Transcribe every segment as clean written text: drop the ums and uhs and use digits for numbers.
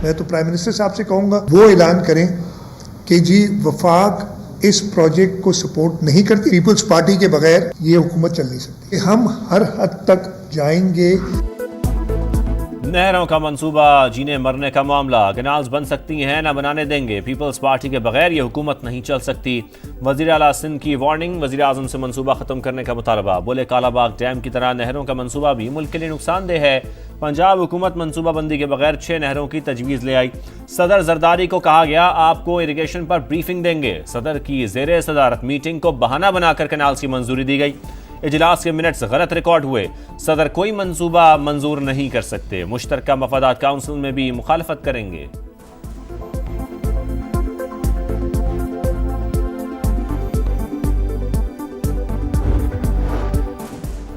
मैं तो prime minister साहब से कहूँगा वो ऐलान करें कि जी वफाक इस प्रोजेक्ट को सपोर्ट नहीं करती, पीपल्स पार्टी के बगैर ये हुकूमत चल नहीं सकती। हम हर हद तक जाएंगे। नहरों का मंसूबा जीने मरने का मामला, कैनाल्स बन सकती हैं ना बनाने देंगे, पीपल्स पार्टी के बगैर ये हुकूमत नहीं चल सकती। वज़ीर आला सिंध की वार्निंग, वज़ीर आज़म से मंसूबा ख़त्म करने का मुतालबा। बोले कालाबाग डैम की तरह नहरों का मंसूबा भी मुल्क के लिए नुकसानदेह है। पंजाब हुकूमत मंसूबा बंदी के बगैर 6 नहरों की तजवीज़ ले आई। सदर जरदारी को कहा गया आपको इरिगेशन पर ब्रीफिंग देंगे। सदर की ज़ेरे सदारत मीटिंग को बहाना बनाकर कैनाल्स की मंजूरी दी गई। इजलास के मिनट्स गलत रिकॉर्ड हुए। सदर कोई मंसूबा मंजूर नहीं कर सकते। मुश्तरका मफादात काउंसिल में भी मुखालफत करेंगे।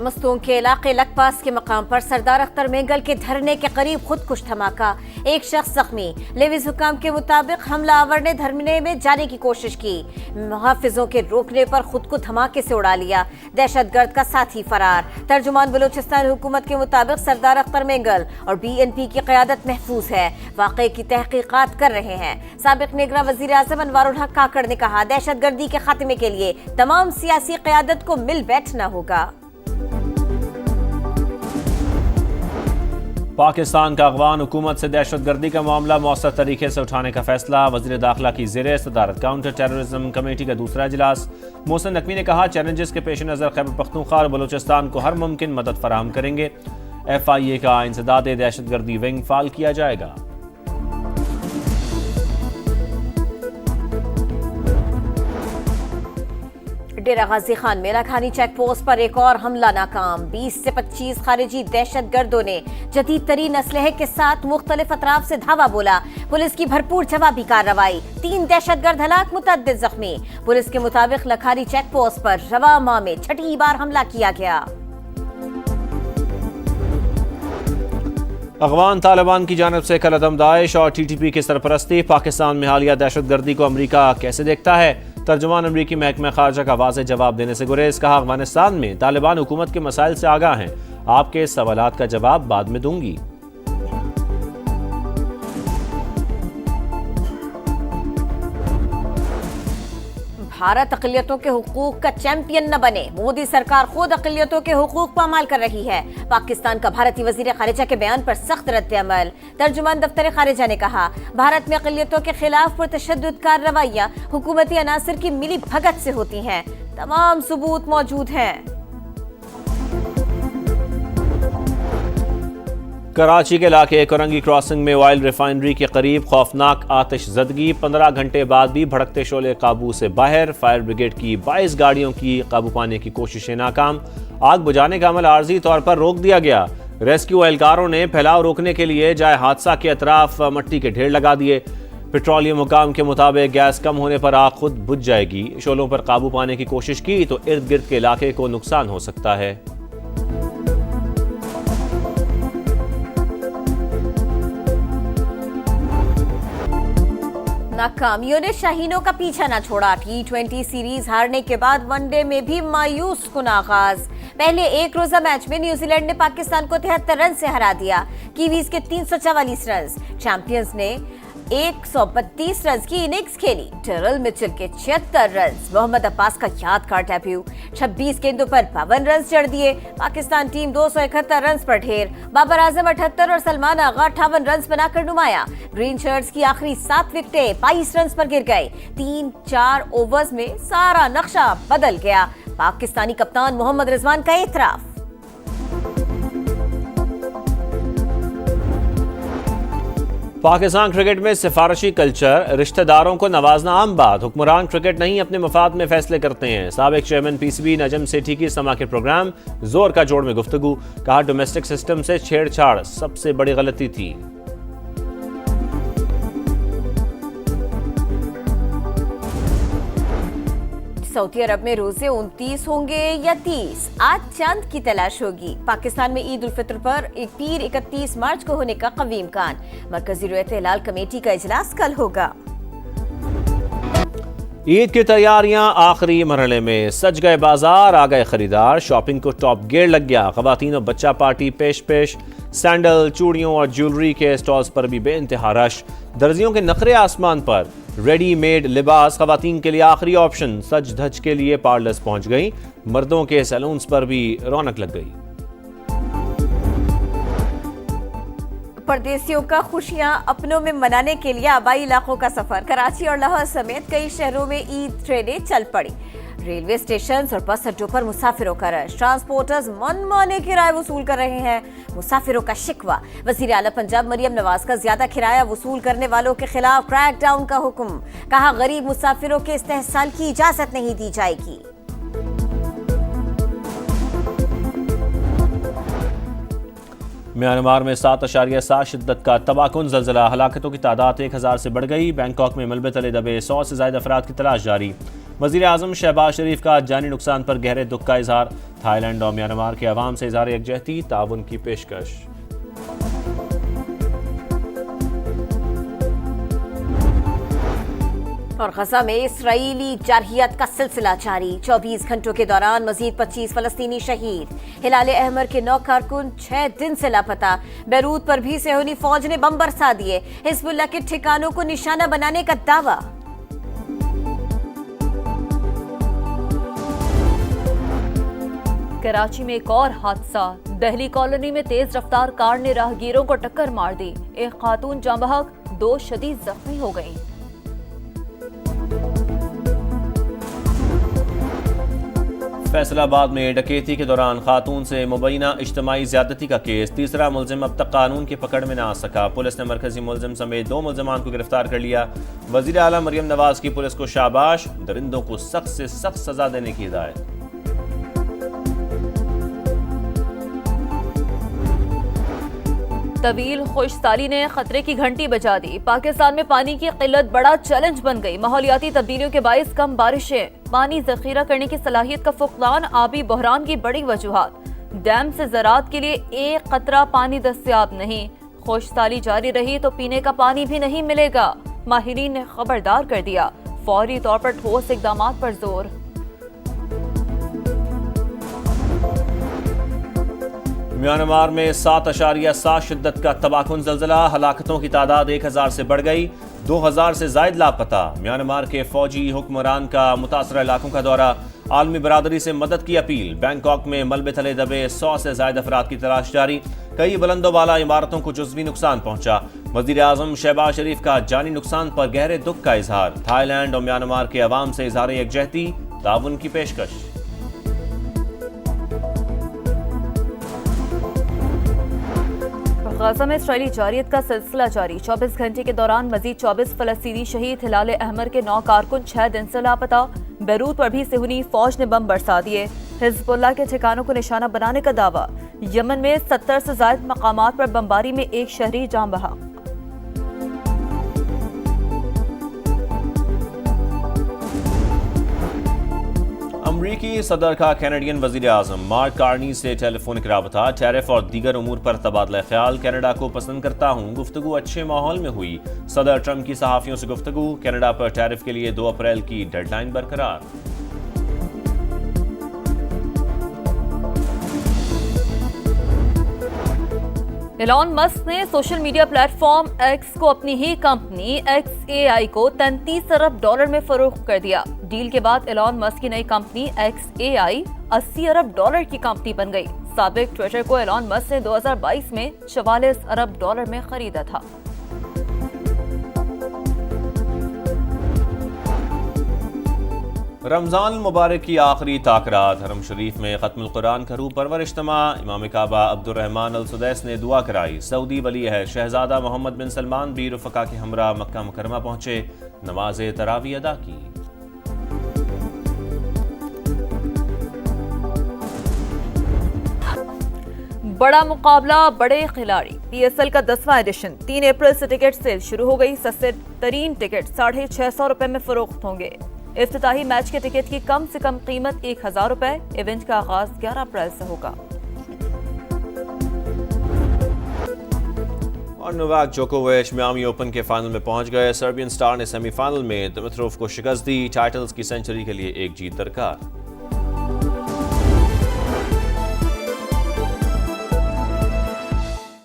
मस्तूम के इलाके लकपास के मकाम पर सरदार अख्तर मेंगल के धरने के करीब खुदकुश धमाका, एक शख्स जख्मी। लेविस हुकाम के मुताबिक हमलावर ने धरने में जाने की कोशिश की, मुहाफिजों के रोकने पर खुद को धमाके से उड़ा लिया। दहशतगर्द का साथी फरार। तर्जुमान बलूचिस्तान हुकूमत के मुताबिक सरदार अख्तर मेंगल और BNP की क़यादत महफूज है, वाक़े की तहकीकात कर रहे हैं। साबिक निगरान वज़ीर आज़म अनवारुल हक काकड़ ने कहा दहशतगर्दी के खात्मे के लिए तमाम सियासी क़यादत को मिल बैठना होगा। पाकिस्तान का अफगान हुकूमत से दहशतगर्दी का मामला मौसर तरीके से उठाने का फैसला। वज़ीर दाखिला की ज़ेरे सदारत काउंटर टेररिज्म कमेटी का दूसरा इजलास। मोहसिन नकवी ने कहा चैलेंजेस के पेश नज़र खैबर पख्तूनख्वा और बलूचिस्तान को हर मुमकिन मदद फराहम करेंगे। FIA का इंसदाद दहशतगर्दी विंग फाल किया जाएगा। डेरा गाजी खान मेरा खानी चेक पोस्ट पर एक और हमला नाकाम। 20 से 25 खारिजी दहशतगर्दों ने जदीद तरीन असलहे के साथ मुख्तलिफ अतराफ से धावा बोला। पुलिस की भरपूर जवाबी कार्रवाई। 3 दहशतगर्द हलाक, मुतअद्दिद जख्मी। पुलिस के मुताबिक लखानी चेक पोस्ट पर रवा माह में 6ठी बार हमला किया गया। अफगान तालिबान की जानब से कलअदम दाइश और TTP की सरपरस्ती। पाकिस्तान में हालिया दहशतगर्दी को अमरीका कैसे देखता है? तर्जुमान अमरीकी महकमा खारजा का वाज़ेह जवाब देने से गुरेज। कहा अफगानिस्तान में तालिबान हुकूमत के मसाइल से आगाह हैं, आपके सवालात का जवाब बाद में दूंगी। भारत अक़लियतों के हुकूक का चैंपियन न बने, मोदी सरकार खुद अक़लियतों के हुकूक पर अमल कर रही है। पाकिस्तान का भारतीय वज़ीर ख़ारिजा के बयान पर सख्त रद्द-ए-अमल। तर्जुमान दफ्तर ख़ारिजा ने कहा भारत में अक़लियतों के खिलाफ पुरतशद्दुद रवैया हुकूमती अनासर की मिली भगत से होती हैं, तमाम सबूत मौजूद हैं। कराची के इलाके कोरंगी क्रॉसिंग में ऑयल रिफाइनरी के करीब खौफनाक आतिशज़दगी। 15 घंटे बाद भी भड़कते शोले काबू से बाहर। फायर ब्रिगेड की 22 गाड़ियों की काबू पाने की कोशिशें नाकाम। आग बुझाने का अमल आर्जी तौर पर रोक दिया गया। रेस्क्यू एहलकारों ने फैलाव रोकने के लिए जाए हादसा के अतराफ मट्टी के ढेर लगा दिए। पेट्रोलियम हुकाम के मुताबिक गैस कम होने पर आग खुद बुझ जाएगी। शोलों पर काबू पाने की कोशिश की तो इर्द गिर्द के इलाके को नुकसान हो सकता है। नाकामियों ने शाहीनों का पीछा न छोड़ा। T20 सीरीज हारने के बाद वनडे में भी मायूस कुन आगाज। पहले एक रोजा मैच में न्यूजीलैंड ने पाकिस्तान को 73 रन से हरा दिया। कीवीज के 344 रन। चैंपियंस ने 132 रन की इनिंग्स खेली। टरल मिचेल के 76 रन। मोहम्मद अब्बास का यादगार डेब्यू। 26 गेंदों पर 52 रन जड़ दिए। पाकिस्तान टीम 271 रन पर ढेर। बाबर आजम 78 और सलमान आगा 58 रन बनाकर नुमाया। ग्रीन शर्ट्स की आखिरी 7 विकेटें 22 रन पर गिर गए। 3-4 ओवर्स में सारा नक्शा बदल गया। पाकिस्तानी कप्तान मोहम्मद रिजवान का एतराफ। पाकिस्तान क्रिकेट में सिफारशी कल्चर, रिश्तेदारों को नवाजना आम बात। हुक्मरान क्रिकेट नहीं अपने मफाद में फैसले करते हैं। साबिक चेयरमैन PCB नजम सेठी की समा के प्रोग्राम जोर का जोड़ में गुफ्तगू। कहा डोमेस्टिक सिस्टम से छेड़छाड़ सबसे बड़ी गलती थी। सऊदी अरब में रोजे 29 होंगे या 30, आज चांद की तलाश होगी। पाकिस्तान में ईद उल फित्र पर पीर 31 मार्च को होने का कवी इम्कान। मरकजी रुयत हिलाल कमेटी का इजलास कल होगा। ईद की तैयारियां आखिरी मरहले में। सज गए बाजार, आ गए खरीदार। शॉपिंग को टॉप गियर लग गया। खवातीन और बच्चा पार्टी पेश पेश। सैंडल, चूड़ियों और ज्वेलरी के स्टॉल्स पर भी बेइंतहा रश। दर्जियों के नखरे आसमान पर। रेडीमेड लिबास खवातीन के लिए आखिरी ऑप्शन। सज धज के लिए पार्लर्स पहुंच गई। मर्दों के सैलून्स पर भी रौनक लग गई। परदेसियों का खुशियां अपनों में मनाने के लिए आबाई इलाकों का सफर। कराची और लाहौर समेत कई शहरों में ईद ट्रेनें चल पड़ी। रेलवे स्टेशन और बस अड्डों पर मुसाफिरों का रश। ट्रांसपोर्टर्स मनमाने किराए वसूल कर रहे हैं। मुसाफिरों का शिकवा। वजीर आला पंजाब मरियम नवाज का ज्यादा किराया वसूल करने वालों के खिलाफ क्रैकडाउन का हुक्म। कहा गरीब मुसाफिरों के इस्तेहसाल की इजाजत नहीं दी जाएगी। म्यांमार में 7.7 शिद्दत का तबाहकुन ज़लज़ला। हलाकतों की तादाद 1000 से बढ़ गई। बैंकॉक में मलबे तले दबे 100 से ज़ायद अफराद की तलाश जारी। वज़ीर आज़म शहबाज शरीफ का जानी नुकसान पर गहरे दुख का इजहार। थाईलैंड और म्यांमार के अवाम से इजहार यकजहती ताउन की पेशकश। और गजा में इसराइली जारहियत का सिलसिला जारी। 24 घंटों के दौरान मजीद 25 फलस्तीनी शहीद। हिलाल अहमर के 9 कारकुन 6 दिन से लापता। बैरूत पर भी सेहूनी फौज ने बम बरसा दिए। हिजबुल्लाह के ठिकानों को निशाना बनाने का दावा। कराची में एक और हादसा। दहली कॉलोनी में तेज रफ्तार कार ने राहगीरों को टक्कर मार दी। एक खातून जाँ बहक, 2 शदीद जख्मी हो गईं। फैसलाबाद में डकैती के दौरान खातून से मुबैना इज्तिमाई ज्यादती का केस। तीसरा मुलजिम अब तक कानून की पकड़ में न आ सका। पुलिस ने मरकजी मुलजिम समेत 2 मुलजमान को गिरफ्तार कर लिया। वजीर आला मरियम नवाज की पुलिस को शाबाश। दरिंदों को सख्त से सख्त सजा देने की हिदायत। तवील खुशसाली ने खतरे की घंटी बजा दी। पाकिस्तान में पानी की किल्लत बड़ा चैलेंज बन गई। माहौलियाती तब्दीलियों के बायस कम बारिशें, पानी जखीरा करने की सलाहियत का फुकदान आबी बहरान की बड़ी वजूहात। डैम से ज़राअत के लिए एक कतरा पानी दस्तयाब नहीं। खुशसाली जारी रही तो पीने का पानी भी नहीं मिलेगा। माहिरीन ने खबरदार कर दिया। फौरी तौर पर ठोस इकदाम पर जोर। म्यांमार में 7.7 शिद्दत का तबाहकुन ज़लज़ला। हलाकतों की तादाद 1000 से बढ़ गई। 2000 से जायद लापता। म्यांमार के फौजी हुक्मरान का मुतासरा इलाकों का दौरा। आलमी बरादरी से मदद की अपील। बैंकॉक में मलबे तले दबे 100 से जायद अफराद की तलाश जारी। कई बुलंदोबाला इमारतों को जुज़वी नुकसान पहुंचा। वज़ीर आज़म शहबाज शरीफ का जानी नुकसान पर गहरे दुख का इजहार। थाईलैंड और म्यांमार के अवाम से इजहार यकजहती ताउन की पेशकश। गजा में इसराइली जारियत का सिलसिला जारी। 24 घंटे के दौरान मजीद 24 फलस्तीनी शहीद। हिलाल अहमर के 9 कारकुन 6 दिन से लापता। बैरूत पर भी सेहूनी फौज ने बम बरसा दिए। हिजबुल्लाह के ठिकानों को निशाना बनाने का दावा। यमन में 70 से ज्यादा मकामात पर बमबारी में एक शहरी जाँ बहक। अमरीकी सदर का कैनेडियन वजीर आज़म मार्क कार्नी से टेलीफोनिक राबता। टैरिफ और दीगर उमूर पर तबादला ख्याल। कनाडा को पसंद करता हूँ। गुफ्तगू अच्छे माहौल में हुई। सदर ट्रंप की सहाफ़ियों से गुफ्तगू। कनाडा पर टैरिफ के लिए 2 अप्रैल की डेडलाइन बरकरार। एलॉन मस्क ने सोशल मीडिया प्लेटफॉर्म एक्स को अपनी ही कंपनी XAI को $33 अरब में फरोख्त कर दिया। डील के बाद एलॉन मस्क की नई कंपनी XAI $80 अरब की कंपनी बन गई। साबिक ट्विटर को एलॉन मस्क ने 2022 में $44 अरब में खरीदा था। रमजान मुबारक की आखिरी ताकरात। हरम शरीफ में खत्मुल कुरान का रूह परवर इज्तिमा। इमाम काबा अब्दुर्रहमान अल सुदैस ने दुआ कराई। सऊदी वली है शहजादा मोहम्मद बिन सलमान भी रफ़का के हमरा मक्का मुकरमा पहुंचे। नमाज तरावी अदा की। बड़ा मुकाबला, बड़े खिलाड़ी। PSL का 10वां एडिशन 3 अप्रैल से टिकट सेल शुरू हो गई। सस्ते तरीन टिकट ₹650 में फरोख्त होंगे। इफ्तिताही मैच के टिकट की कम से कम कीमत ₹1000। इवेंट का आगाज 11 अप्रैल से होगा। और नोवाक जोकोविच मियामी ओपन के फाइनल में पहुंच गए। सर्बियन स्टार ने सेमीफाइनल में दिमित्रोव को शिकस्त दी। टाइटल्स की सेंचुरी के लिए एक जीत दरकार।